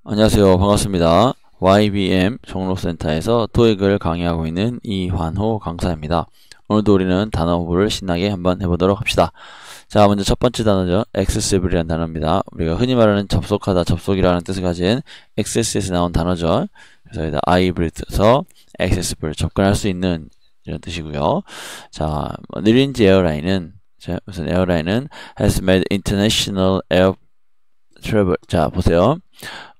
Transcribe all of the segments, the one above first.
안녕하세요. 반갑습니다. YBM 종로센터에서 토익을 강의하고 있는 이환호 강사입니다. 오늘도 우리는 단어 공부를 신나게 한번 해보도록 합시다. 자, 먼저 첫 번째 단어죠. accessible이라는 단어입니다. 우리가 흔히 말하는 접속하다, 접속이라는 뜻을 가진 access에서 나온 단어죠. 그래서 여기다 i를 써서 accessible, 접근할 수 있는 이런 뜻이고요. 자, 느린지 에어라인은, 우선 에어라인은 has made international air travel. 자, 보세요.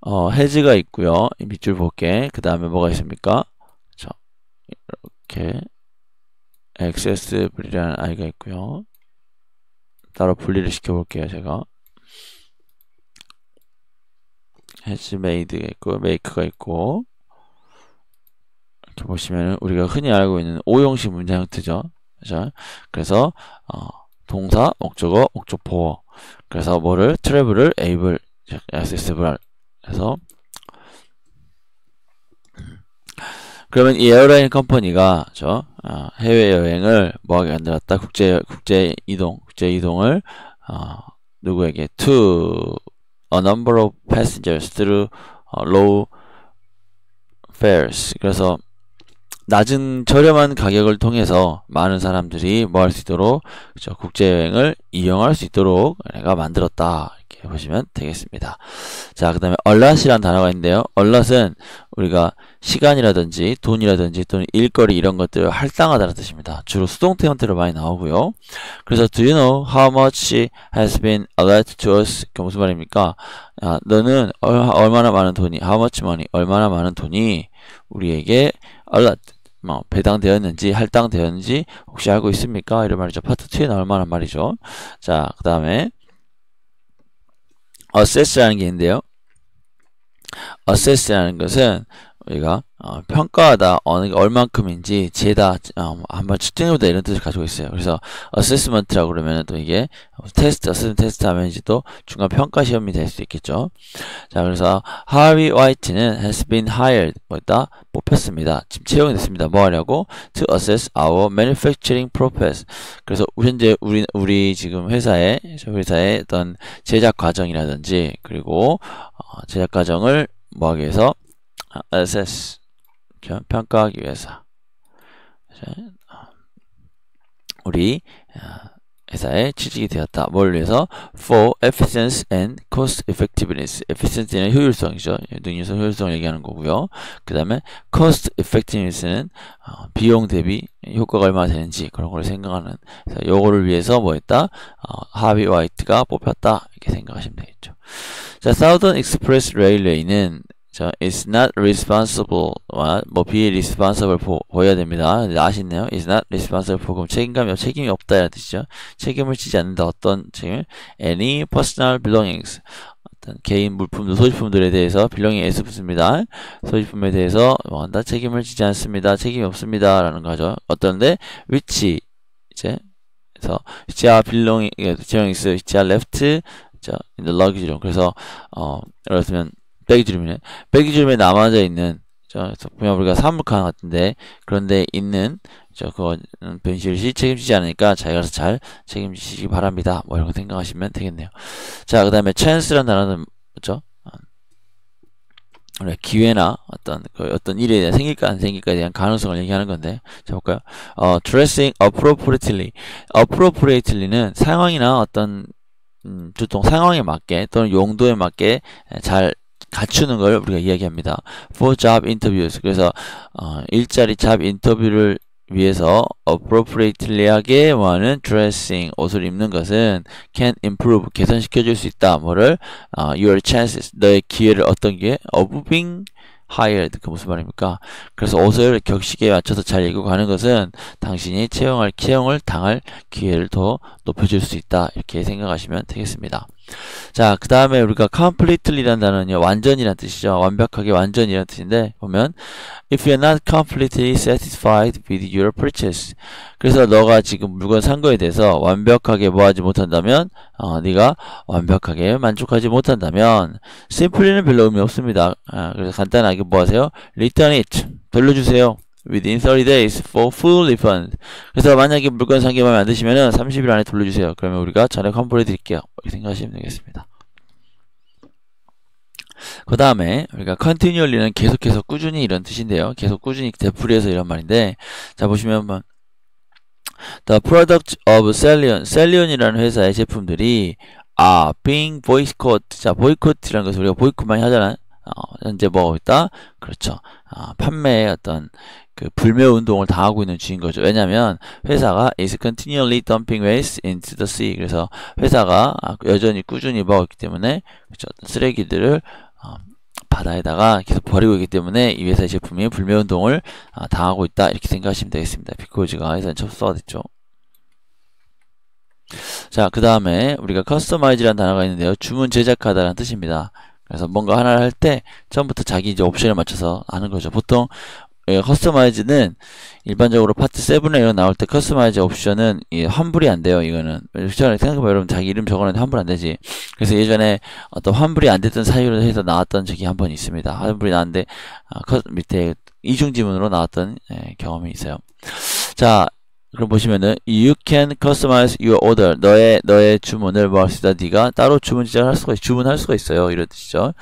has가 있고요. 이 밑줄 볼게. 그 다음에 뭐가 있습니까? 자, 이렇게 accessible이라는 i가 있고요. 따로 분리를 시켜볼게요. 제가 has made가 있고 make가 있고, 이렇게 보시면 우리가 흔히 알고 있는 5형식 문장 형태죠. 그죠? 그래서 동사, 목적어, 목적보어. 그래서 뭐를 travel을 able, accessible 해서, 그러면 이 에어라인 컴퍼니가 해외 여행을 뭐하게 만들었다? 국제 이동을 누구에게 to a number of passengers through low fares. 그래서 낮은 저렴한 가격을 통해서 많은 사람들이 뭐 할 수 있도록, 그렇죠? 국제 여행을 이용할 수 있도록 내가 만들었다. 이렇게 보시면 되겠습니다. 자, 그 다음에 allot이라는 단어가 있는데요. allot은 우리가 시간이라든지 돈이라든지 또는 일거리 이런 것들을 할당하다는 뜻입니다. 주로 수동태 형태로 많이 나오고요. 그래서 do you know how much has been allotted to us? 그 무슨 말입니까? 너는 얼마나 많은 돈이, how much money, 얼마나 많은 돈이 우리에게 allot, 배당되었는지 할당되었는지 혹시 알고 있습니까? 이런 말이죠. 파트 2에 나올 만한 말이죠. 자, 그 다음에 assess라는 게 있는데요. assess라는 것은 우리가 평가하다, 어느 게 얼만큼인지 재다, 한번 측정해보다 이런 뜻을 가지고 있어요. 그래서 assessment라고 그러면 또 이게 테스트, 어세스먼트 테스트 하면 이제 또 중간 평가 시험이 될 수 있겠죠. 자, 그래서 Harvey White는 has been hired, 뭐였다? 뽑혔습니다. 지금 채용이 됐습니다. 뭐 하려고? To assess our manufacturing process. 그래서 현재 우리 지금 회사의 어떤 제작 과정이라든지, 그리고 제작 과정을 뭐 하기 위해서? assess, 평가하기 위해서 우리 회사에 취직이 되었다. 뭘 위해서? for efficiency and cost effectiveness. efficiency는 효율성이죠. 능률성, 효율성을 얘기하는 거고요. 그 다음에 cost effectiveness는 비용 대비 효과가 얼마나 되는지 그런 걸 생각하는. 그래서 요거를 위해서 뭐 했다? 하비 화이트가 뽑혔다. 이렇게 생각하시면 되겠죠. 자, Southern Express Railway는 is not responsible, be responsible for, 보여야 됩니다. 아시네요? is not responsible for, 그럼 책임이 없다, 이런 뜻이죠. 책임을 지지 않는다, 어떤 책임? any personal belongings, 어떤 개인 물품, 소지품들에 대해서, belonging s 붙습니다. 소지품에 대해서, 한다, 책임을 지지 않습니다. 책임이 없습니다. 라는 거죠. 어떤데? which, 그래서, which are belongings, which are left, in the luggage room. 그래서, 예를 들면, 배기줄임에 남아져 있는, 그냥 우리가 사물칸 같은데, 그런데 있는, 그거는 변실 시 책임지지 않으니까 자기가 잘 책임지시기 바랍니다. 뭐 이런 거 생각하시면 되겠네요. 자, 그 다음에 chance라는 단어는 뭐죠? 기회나 어떤 일에 대한 생길까 안 생길까에 대한 가능성을 얘기하는 건데, 자, 볼까요? dressing appropriately. appropriately는 상황이나 어떤, 보통 상황에 맞게 또는 용도에 맞게 잘 갖추는 걸 우리가 이야기합니다. For job interviews. 그래서 일자리 잡 인터뷰를 위해서 appropriately하게 뭐하는 dressing, 옷을 입는 것은 can improve, 개선시켜줄 수 있다. 뭐를? your chances, 너의 기회를 어떤 게? of being hired. 그 무슨 말입니까? 그래서 옷을 격식에 맞춰서 잘 입고 가는 것은 당신이 채용을 당할 기회를 더 높여줄 수 있다. 이렇게 생각하시면 되겠습니다. 자, 그 다음에 우리가 completely라는 단어는요, 완전이라는 뜻이죠. 완벽하게, 완전이라는 뜻인데, 보면 if you're not completely satisfied with your purchase. 그래서 너가 지금 물건 산 거에 대해서 완벽하게 뭐하지 못한다면, 네가 완벽하게 만족하지 못한다면, simply는 별로 의미 없습니다. 그래서 간단하게 뭐 하세요? return it, 돌려주세요. within 30 days for full refund. 그래서 만약에 물건 산 게 마음에 안 드시면은 30일 안에 돌려주세요. 그러면 우리가 전액 환불해 드릴게요. 이렇게 생각하시면 되겠습니다. 그 다음에 우리가 continually는 계속해서 꾸준히 이런 뜻인데요. 계속 꾸준히 되풀이해서 이런 말인데, 자 보시면 한번 The product of Celion, Celion이라는 회사의 제품들이 being boycott. 자, boycott라는 것을 우리가 보이콧 많이 하잖아요. 현재 뭐 있다? 그렇죠. 판매의 어떤 그 불매 운동을 당하고 있는 주인 거죠. 왜냐하면 회사가 is continually dumping waste into the sea. 그래서 회사가 여전히 꾸준히 먹었기 때문에 그렇죠. 쓰레기들을 바다에다가 계속 버리고 있기 때문에 이 회사의 제품이 불매 운동을 당하고 있다. 이렇게 생각하시면 되겠습니다. because가 회사에 접수가 됐죠. 자, 그 다음에 우리가 customize라는 단어가 있는데요. 주문 제작하다라는 뜻입니다. 그래서 뭔가 하나를 할 때 처음부터 자기 이제 옵션에 맞춰서 하는 거죠. 보통 커스터마이즈는 일반적으로 파트 7에 이런 나올 때 커스터마이즈 옵션은 환불이 안 돼요. 이거는 생각해보면 여러분 자기 이름 적어놨는데 환불 안 되지. 그래서 예전에 어떤 환불이 안 됐던 사유로 해서 나왔던 적이 한 번 있습니다. 환불이 나왔는데 밑에 이중지문으로 나왔던 경험이 있어요. 자, 그럼 보시면은 you can customize your order. 너의 주문을 뭐 할 수 있다. 네가 따로 주문 제작할 수가 주문할 수가 있어요. 이런 뜻이죠.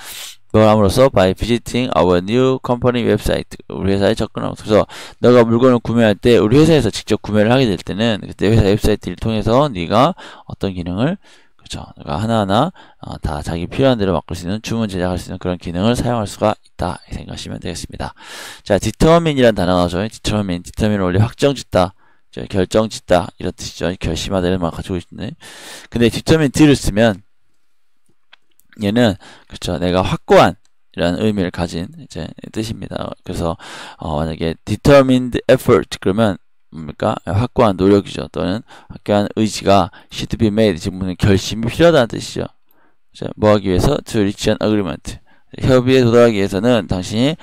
뭘 함으로써 by visiting our new company website. 우리 회사에 접근하면서. 그래서 너가 물건을 구매할 때 우리 회사에서 직접 구매를 하게 될 때는 그때 회사 웹사이트를 통해서 네가 어떤 기능을 그렇죠. 내가 하나하나 다 자기 필요한 대로 바꿀 수 있는 주문 제작할 수 있는 그런 기능을 사용할 수가 있다. 생각하시면 되겠습니다. 자, determine이라는 단어가 나오죠. determine 원래 확정짓다. 결정짓다 이런 뜻이죠. 결심하다는 말 가지고 있는데, 근데 determine를 쓰면 얘는 그렇죠. 내가 확고한 이라는 의미를 가진 이제 뜻입니다. 그래서 만약에 determined effort 그러면 뭡니까? 확고한 노력이죠. 또는 확고한 의지가 should be made 지금은 결심이 필요하다는 뜻이죠. 뭐 하기 위해서 to reach an agreement. 협의에 도달하기 위해서는 당신이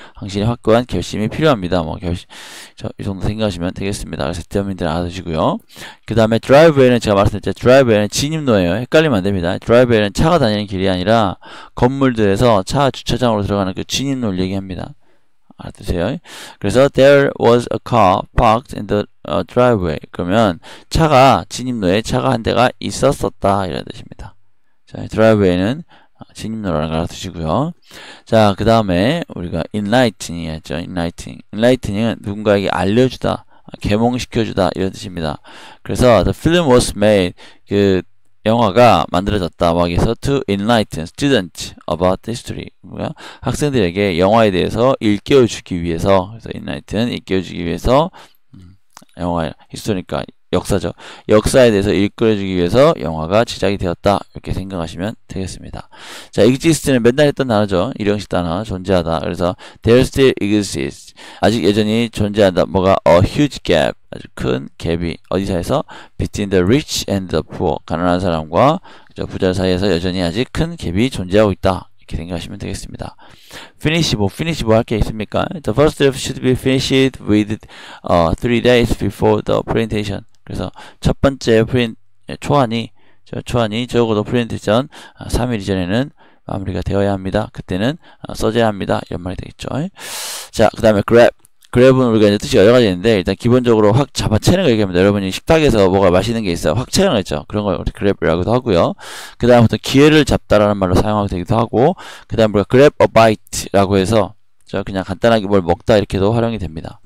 확고한 결심이 필요합니다. 이 정도 생각하시면 되겠습니다. 그래서 determined 알아두시고요. 그 다음에 drive에는 제가 말씀드렸죠. drive에는 진입로예요. 헷갈리면 안 됩니다. drive에는 차가 다니는 길이 아니라 건물들에서 차 주차장으로 들어가는 그 진입로를 얘기합니다. 알아두세요. 그래서 there was a car parked in the driveway. 그러면 진입로에 차가 한 대가 있었었다. 이런 뜻입니다. 자, drive에는 진입로라는 걸 알아두시고요. 자, 그 다음에 우리가 enlightening 했죠. enlightening. 은 누군가에게 알려주다, 계몽시켜주다 이런 뜻입니다. 그래서 the film was made, 그 영화가 만들어졌다. 막 해서 to enlighten students about history. 학생들에게 영화에 대해서 일깨워주기 위해서, 그래서 enlighten 일깨워주기 위해서 영화 히스토리니까 역사죠. 역사에 대해서 일끌어주기 위해서 영화가 제작이 되었다. 이렇게 생각하시면 되겠습니다. 자, exist는 맨날 했던 단어죠. 일형식 단어, 존재하다. 그래서 there still exists. 아직 여전히 존재한다. 뭐가 a huge gap. 아주 큰 갭이 어디 사이에서 between the rich and the poor. 가난한 사람과 부자 사이에서 여전히 아직 큰 갭이 존재하고 있다. 이렇게 생각하시면 되겠습니다. finish 뭐 할 게 있습니까? The first draft should be finished with 3 days before the presentation. 그래서 첫 번째 초안이 적어도 프린트 전 3일 이전에는 마무리가 되어야 합니다. 그때는 써져야 합니다. 이런 말이 되겠죠. 자, 그 다음에 grab은 우리가 이제 뜻이 여러 가지 있는데, 일단 기본적으로 확 잡아채는 거 얘기합니다. 여러분이 식탁에서 뭐가 맛있는 게 있어요. 확 채는 거 있죠. 그런 걸 우리 grab이라고도 하고요. 그 다음부터 기회를 잡다라는 말로 사용하게 되기도 하고, 그 다음 우리가 grab a bite라고 해서 그냥 간단하게 뭘 먹다 이렇게도 활용이 됩니다.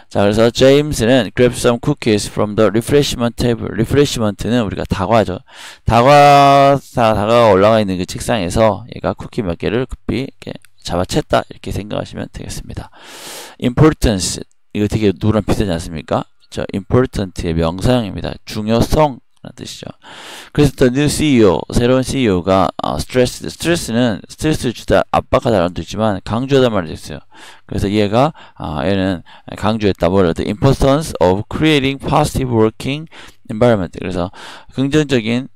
자, 그래서 제임스는 grab some cookies from the refreshment table. refreshment는 우리가 다과죠. 다과가 올라가 있는 그 책상에서 얘가 쿠키 몇 개를 급히 이렇게 잡아챘다. 이렇게 생각하시면 되겠습니다. importance. 이거 되게 누구랑 비슷하지 않습니까? 저 important의 명사형입니다. 중요성. 라는 뜻이죠. 그래서 the new CEO, 새로운 CEO가 스트레스는 스트레스를 주다, 압박하다라는 뜻도 있지만 강조하다 말이 됐어요. 그래서 얘는 강조했다. 뭐를? The importance of creating positive working environment. 그래서 긍정적인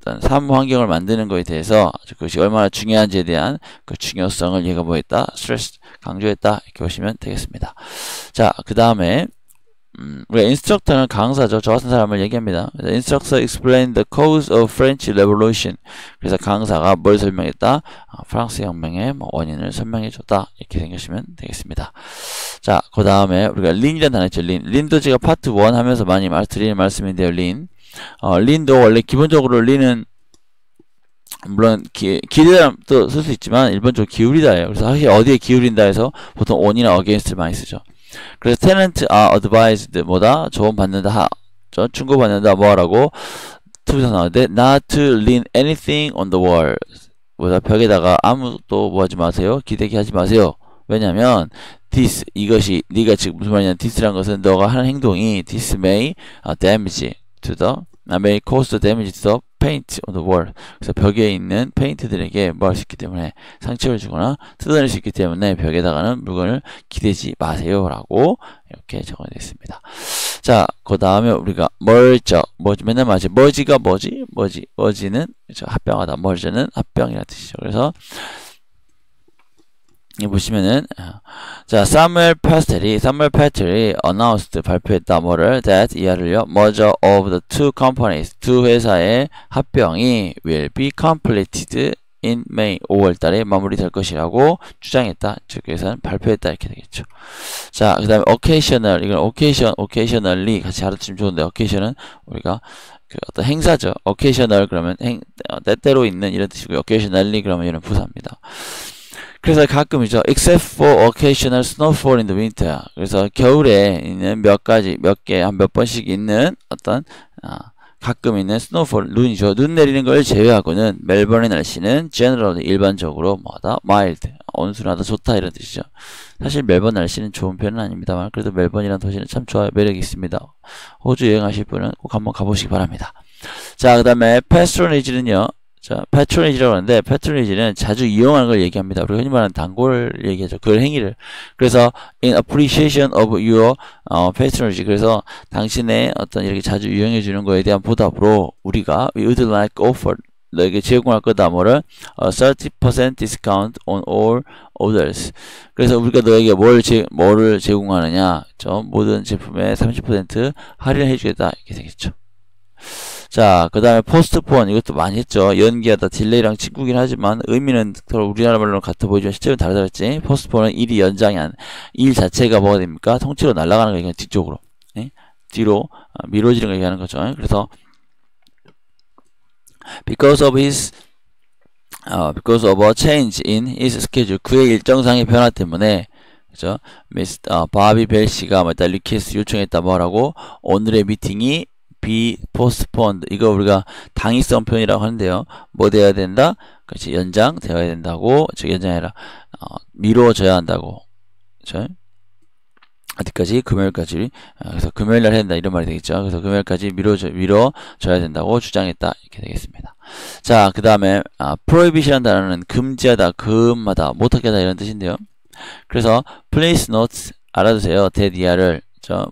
어떤 사무 환경을 만드는 것에 대해서 그것이 얼마나 중요한지에 대한 그 중요성을 얘가 뭐했다? 스트레스 강조했다. 이렇게 보시면 되겠습니다. 자, 그 다음에 우리가 인스트럭터는 강사죠. 저 같은 사람을 얘기합니다. Instructor explained the cause of French Revolution. 그래서 강사가 뭘 설명했다? 프랑스 혁명의 원인을 설명해줬다. 이렇게 생각하시면 되겠습니다. 자, 그 다음에 우리가 lean이라는 단어 있죠. lean도 제가 파트 1 하면서 많이 드리는 말씀인데요. lean도 원래 기본적으로 lean은 물론 기대다도 쓸 수 있지만 일반적으로 기울이다예요. 그래서 사실 어디에 기울인다 해서 보통 on이나 against를 많이 쓰죠. 그래서 tenant are advised 뭐다? 조언받는다 충고받는다 뭐라고 투부사 나오는데 not to lean anything on the wall 뭐다 벽에다가 아무것도 뭐 하지 마세요. 기대기 하지 마세요. 왜냐면 this 이것이 네가 지금 무슨 말이냐 this란 것은 너가 하는 행동이 this may damage to the may cause the damage to the paint on the wall. 그래서 벽에 있는 페인트들에게 뭐 할 수 있기 때문에 상처를 주거나 뜯어낼 수 있기 때문에 벽에다가는 물건을 기대지 마세요 라고 이렇게 적어져 있습니다. 자, 그 다음에 우리가 merge, 맨날 말하지 merge가 merge는 합병하다, merge는 합병이라는 뜻이죠. 그래서 이 보시면은 자 Samuel Paster이 announced 발표했다 뭐를 that 이하를요 merger of the two companies 두 회사의 합병이 will be completed in May 5월달에 마무리될 것이라고 주장했다. 즉 회사는 발표했다 이렇게 되겠죠. 자 그다음에 occasional 이건 occasionally 같이 알아두시면 좋은데 occasion은 우리가 그 어떤 행사죠. occasional 그러면 때때로 있는 이런 뜻이고요. occasionally 그러면 이런 부사입니다. 그래서 가끔이죠. except for occasional snowfall in the winter. 그래서 겨울에 있는 몇 번씩 있는 어떤 가끔 있는 snowfall, 눈이죠. 눈 내리는 걸 제외하고는 멜번의 날씨는 generally 일반적으로 뭐다? mild, 온순하다, 좋다 이런 뜻이죠. 사실 멜번 날씨는 좋은 편은 아닙니다만 그래도 멜번이라는 도시는 참 좋아요. 매력이 있습니다. 호주 여행하실 분은 꼭 한번 가보시기 바랍니다. 자, 그 다음에 patronage는요. 자, patronage라고 하는데 patronage는 자주 이용하는 걸 얘기합니다. 우리가 흔히 말하는 단골 얘기하죠. 그 행위를. 그래서 in appreciation of your patronage. 그래서 당신의 어떤 이렇게 자주 이용해 주는 거에 대한 보답으로 우리가 we would like offer 너에게 제공할 거다 뭐를 30% discount on all orders. 그래서 우리가 너에게 뭐를 제공하느냐? 모든 제품에 30% 할인해 주겠다. 이렇게 되겠죠. 자, 그 다음에 postpone 이것도 많이 했죠. 연기하다, 딜레이랑 친구긴 하지만 의미는 서로 우리나라 말로는 같아 보이지만 실제로는 다르다 그랬지. postpone은 일이 연장이 일 자체가 뭐가 됩니까? 통째로 날아가는 거, 그냥 뒤쪽으로. 네? 뒤로 미뤄지는 거 얘기하는 거죠. 그래서 because of a change in his schedule 그의 일정상의 변화 때문에 그죠? 바비 벨 씨가 일단 리퀘스트 요청했다 뭐라고 오늘의 미팅이 be postponed 이거 우리가 당위성 표현이라고 하는데요. 뭐 돼야 된다? 그렇지 연장되어야 된다고 즉 연장이 아니라 미뤄져야 한다고 그렇죠? 어디까지? 금요일까지. 그래서 금요일날 해야 된다 이런 말이 되겠죠. 그래서 금요일까지 미뤄져야 된다고 주장했다 이렇게 되겠습니다. 자, 그 다음에 prohibition이라는 단어는 금지하다, 금하다, 못하게 하다 이런 뜻인데요. 그래서 please note 알아두세요. that 이하를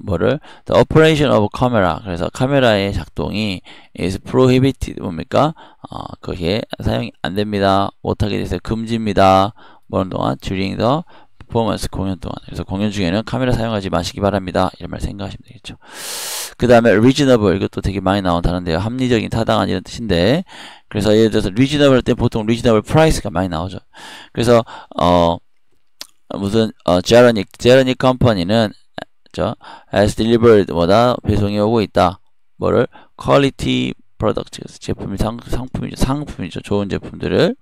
뭐를 the operation of camera 그래서 카메라의 작동이 is prohibited 뭡니까? 그게 사용이 안 됩니다. 못하게 돼서 금지입니다. 뭐는 동안 during the performance 공연 동안 그래서 공연 중에는 카메라 사용하지 마시기 바랍니다. 이런 말 생각하시면 되겠죠. 그 다음에 reasonable 이것도 되게 많이 나온 단어인데요. 합리적인 타당한 이런 뜻인데 그래서 예를 들어서 reasonable 할 때 보통 reasonable price가 많이 나오죠. 그래서 무슨 제라닉 컴퍼니는 has delivered 뭐다 배송이 오고 있다 뭐를 quality product 제품이 상품이죠 좋은 제품들을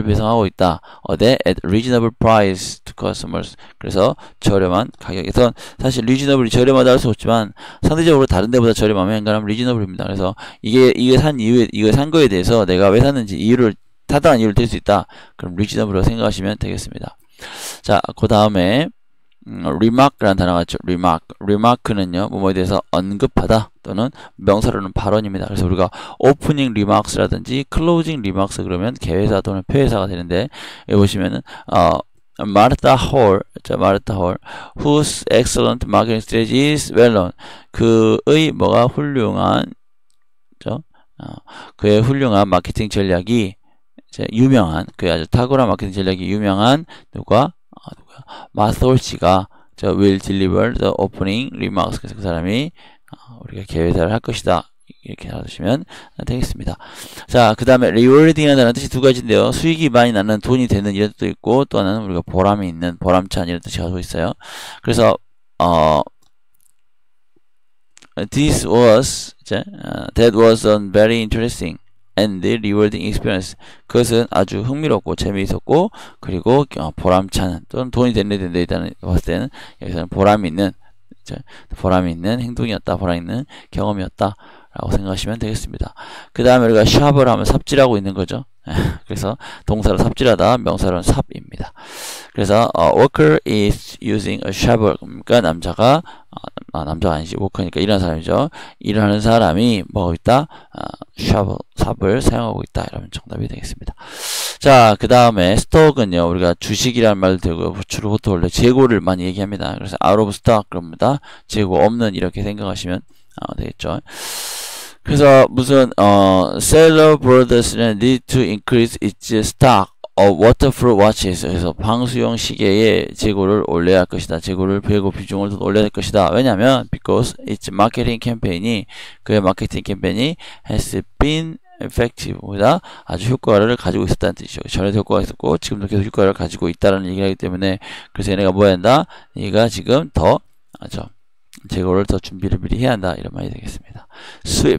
배송하고 있다 어디 at reasonable price to customers 그래서 저렴한 가격에서 사실 reasonable이 저렴하다 할 수 없지만 상대적으로 다른 데보다 저렴하면 그럼 reasonable입니다. 그래서 이게 산 이유에 이거 산 거에 대해서 내가 왜 샀는지 타당한 이유를 댈 수 있다 그럼 reasonable로 생각하시면 되겠습니다. 자, 그 다음에 remark라는 단어가 있죠. remark는요 뭐뭐에 대해서 언급하다 또는 명사로는 발언입니다. 그래서 우리가 opening remarks라든지 closing remarks 그러면 개회사 또는 폐회사가 되는데 여기 보시면은 Martha Hall, whose excellent marketing strategy is well known. 그의 뭐가 훌륭한 그의 훌륭한 마케팅 전략이 유명한 그의 아주 탁월한 마케팅 전략이 유명한 누가 마솔 씨가 will deliver the opening remarks. 그래서 그 사람이 우리가 개회사를 할 것이다. 이렇게 알아두시면 되겠습니다. 자, 그 다음에 rewarding이라는 뜻이 두 가지인데요. 수익이 많이 나는 돈이 되는 이런 뜻도 있고 또 하나는 우리가 보람이 있는 보람찬 이런 뜻이 가지고 있어요. 그래서 that was very interesting. and rewarding experience. 그것은 아주 흥미롭고 재미있었고 그리고 보람찬 또는 돈이 됐네 된다 봤을 때는 여기서는 보람 있는 행동이었다, 보람 있는 경험이었다 라고 생각하시면 되겠습니다. 그 다음에 우리가 샵을 하면 삽질하고 있는 거죠. 그래서 동사로 삽질하다, 명사로는 삽입니다. 그래서 worker is using a shovel. 그러니까 남자가 남자가 아니지, 워커니까 일하는 사람이죠. 일하는 사람이 뭐하고 있다? shovel, 삽을 사용하고 있다. 이러면 정답이 되겠습니다. 자, 그 다음에 스톡은요, 우리가 주식이라는 말도 되고요. 주로 보통 원래 재고를 많이 얘기합니다. 그래서 out of stock 그럽니다. 재고 없는 이렇게 생각하시면 되겠죠. 그래서 무슨 Sailor Brothers는 need to increase its stock of waterproof watches. 그래서 방수용 시계의 재고를 올려야 할 것이다. 재고를 재고 비중을 더 올려야 할 것이다. 왜냐하면 because its marketing campaign이 그의 마케팅 캠페인이 has been effective. 보다 아주 효과를 가지고 있었다는 뜻이죠. 전에도 효과가 있었고 지금도 계속 효과를 가지고 있다는 얘기를 하기 때문에 그래서 얘네가 뭐 해야 한다? 얘가 지금 더 재고를 더 준비를 미리 해야 한다. 이런 말이 되겠습니다. sweep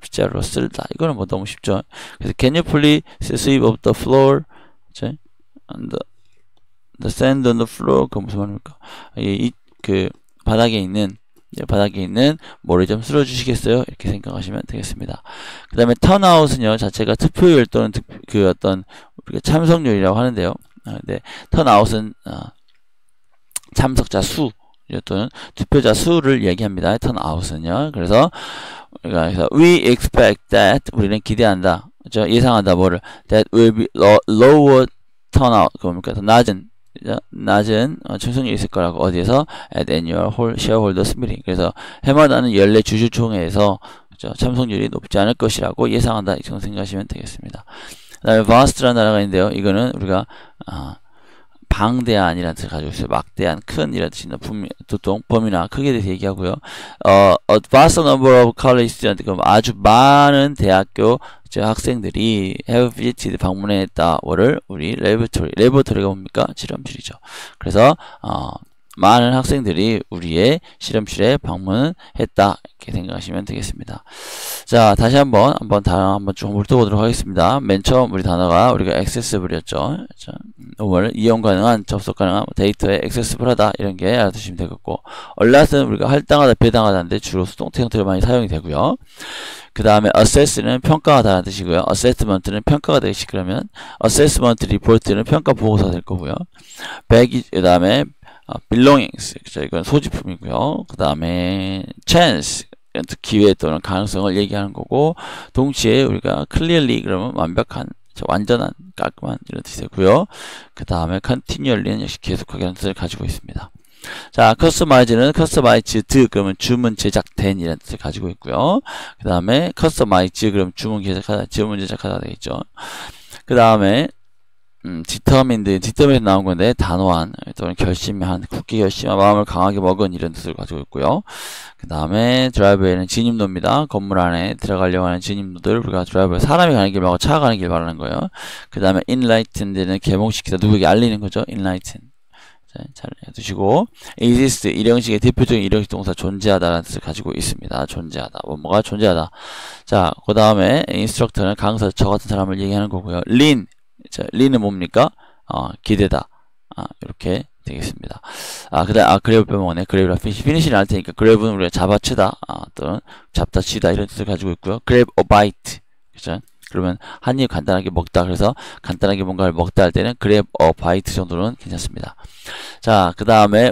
빗자루로 쓸다. 이거는 뭐 너무 쉽죠. 그래서 can you please sweep up the floor? and the sand on the floor. 그 무슨 말입니까? 그 바닥에 있는 모래 좀 쓸어주시겠어요? 이렇게 생각하시면 되겠습니다. 그 다음에 턴아웃은요 자체가 투표율 또는 그 어떤 우리가 참석률이라고 하는데요. 네, 턴아웃은 참석자 수 또는 투표자 수를 얘기합니다. 턴아웃은요. 그래서 we expect that 우리는 기대한다. 그렇죠? 예상한다. 뭐를 that will be lower turnout. 그러니까 더 낮은 참석률이 있을 거라고. 어디에서? at annual shareholders meeting. 그래서 해마다는 연례 주주총회에서 그렇죠? 참석률이 높지 않을 것이라고 예상한다. 이렇게 생각하시면 되겠습니다. 그 다음에 vast라는 단어가 있는데요. 이거는 우리가 방대한이라는 뜻을 가지고 있어요. 막대한, 큰 이라는 뜻이나 보통 범위나 크기에 대해서 얘기하고요. A vast number of college students, 그럼 아주 많은 대학교 학생들이 have visited 방문했다. 뭐를 우리 레보토리가 뭡니까? 실험실이죠. 그래서 많은 학생들이 우리의 실험실에 방문했다. 이렇게 생각하시면 되겠습니다. 자, 다시 한번 쭉 훑어보도록 하겠습니다. 맨 처음 우리 단어가 우리가 accessible이었죠. 오늘 이용 가능한, 접속 가능한 데이터에 accessible하다 이런 게 알아두시면 되겠고, allott는 우리가 할당하다, 배당하다인데 주로 수동태 형태로 많이 사용이 되고요. 그 다음에 assess는 평가하다라는 뜻이고요. assessment는 평가가 되시 그러면 assessment report는 평가 보고서가 될 거고요. 그 다음에 belongings, 그죠? 이건 소지품이고요. 그 다음에 chance, 기회 또는 가능성을 얘기하는 거고, 동시에 우리가 clearly 그러면 완벽한, 완전한, 깔끔한 이런 뜻이 되고요. 그 다음에 continually는 역시 계속하게 하는 뜻을 가지고 있습니다. 자, customize는 customized 그러면 주문 제작된 이라는 뜻을 가지고 있고요. 그 다음에 customize 그러면 주문 제작하다 되겠죠. 그 다음에 determined 나온 건데 단호한 또는 굳게 결심한 마음을 강하게 먹은 이런 뜻을 가지고 있고요. 그 다음에 드라이브웨이는 진입로입니다. 건물 안에 들어가려고 하는 진입로들 우리가 드라이브웨이 사람이 가는 길 말고 차가 가는 길 말하는 거예요. 그 다음에 enlightened는 계몽시키다, 누구에게 알리는 거죠. enlighten. 잘 해두시고, exist 일형식의 대표적인 일형식 동사 존재하다라는 뜻을 가지고 있습니다. 존재하다, 뭐가 존재하다. 자, 그 다음에 instructor는 강사, 저 같은 사람을 얘기하는 거고요. lean, lean은 뭡니까? 기대다. 이렇게 되겠습니다. 그 다음, 그랩을 빼먹네. 그랩이라 피니시를 할 테니까, 그랩은 우리가 잡아치다, 또는 잡다 치다 이런 뜻을 가지고 있고요. grab a bite. 그죠? 그러면 한 입 간단하게 먹다. 그래서 간단하게 뭔가를 먹다 할 때는 grab a bite 정도는 괜찮습니다. 자, 그 다음에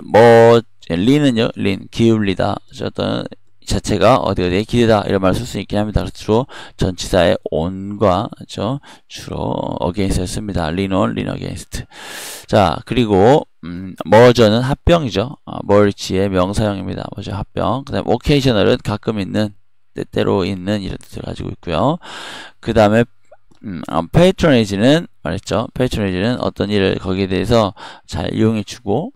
lean은요, lean, 기울이다. 어떤 자체가 어디에 기대다 이런 말을 쓸 수 있긴 합니다. 그래서 주로 전치사의 on과 주로 against를 씁니다. lean on, lean against. 자, 그리고 merger는 합병이죠. merge의 명사형입니다. 합병. 그 다음에 occasional은 가끔 있는, 때때로 있는 이런 뜻을 가지고 있고요. 그 다음에 patronage는 말했죠. patronage는 어떤 일을 거기에 대해서 잘 이용해주고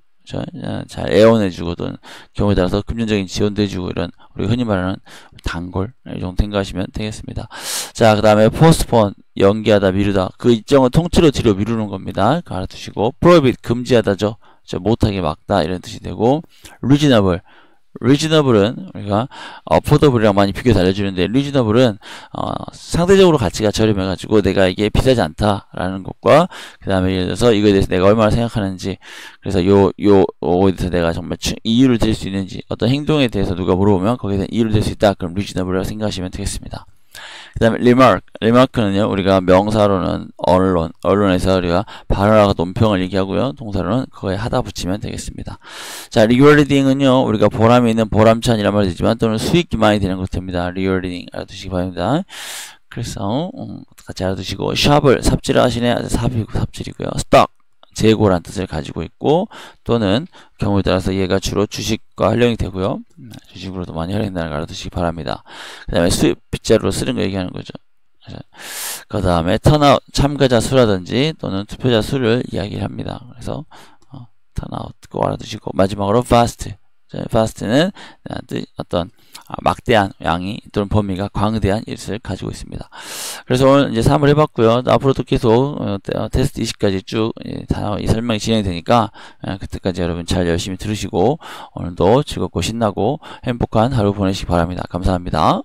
잘 애원해주고 또는 경우에 따라서 금전적인 지원도 해주고 이런 우리가 흔히 말하는 단골 이 정도 생각하시면 되겠습니다. 자, 그 다음에 postpone 연기하다, 미루다. 그 일정을 통째로 뒤로 미루는 겁니다. 알아두시고 prohibit 금지하다죠. 못하게 막다 이런 뜻이 되고 reasonable reasonable은 우리가 affordable이랑 많이 비교해서 알려주는데 reasonable은 상대적으로 가치가 저렴해가지고 내가 이게 비싸지 않다라는 것과 그 다음에 예를 들어서 이거에 대해서 내가 얼마나 생각하는지 그래서 요거에 대해서 내가 정말 이유를 드릴 수 있는지 어떤 행동에 대해서 누가 물어보면 거기에 대한 이유를 드릴 수 있다. 그럼 reasonable이라고 생각하시면 되겠습니다. 그 다음에 remark는요 우리가 명사로는 언론에서 우리가 발언하고 논평을 얘기하고요 동사로는 그거에 하다 붙이면 되겠습니다. 자, rewarding은요 우리가 보람이 있는 보람찬이란 말이 되지만 또는 수익이 많이 되는 것 됩니다. rewarding 알아두시기 바랍니다. 그래서 같이 알아두시고 샵을 삽질을 하시네 삽질이고요. stock 재고란 뜻을 가지고 있고 또는 경우에 따라서 얘가 주로 주식과 활용이 되고요. 주식으로도 많이 활용된다는 걸 알아두시기 바랍니다. 그 다음에 수입 빗자루로 쓰는 거 얘기하는 거죠. 그 다음에 turnout 참가자 수라든지 또는 투표자 수를 이야기를 합니다. 그래서 turnout 꼭 알아두시고 마지막으로 vast는 어떤 막대한 양이 또는 범위가 광대한 일을 가지고 있습니다. 그래서 오늘 이제 3을 해봤고요. 앞으로도 계속 테스트 20까지 쭉 이 설명이 진행되니까 그때까지 여러분 잘 열심히 들으시고 오늘도 즐겁고 신나고 행복한 하루 보내시기 바랍니다. 감사합니다.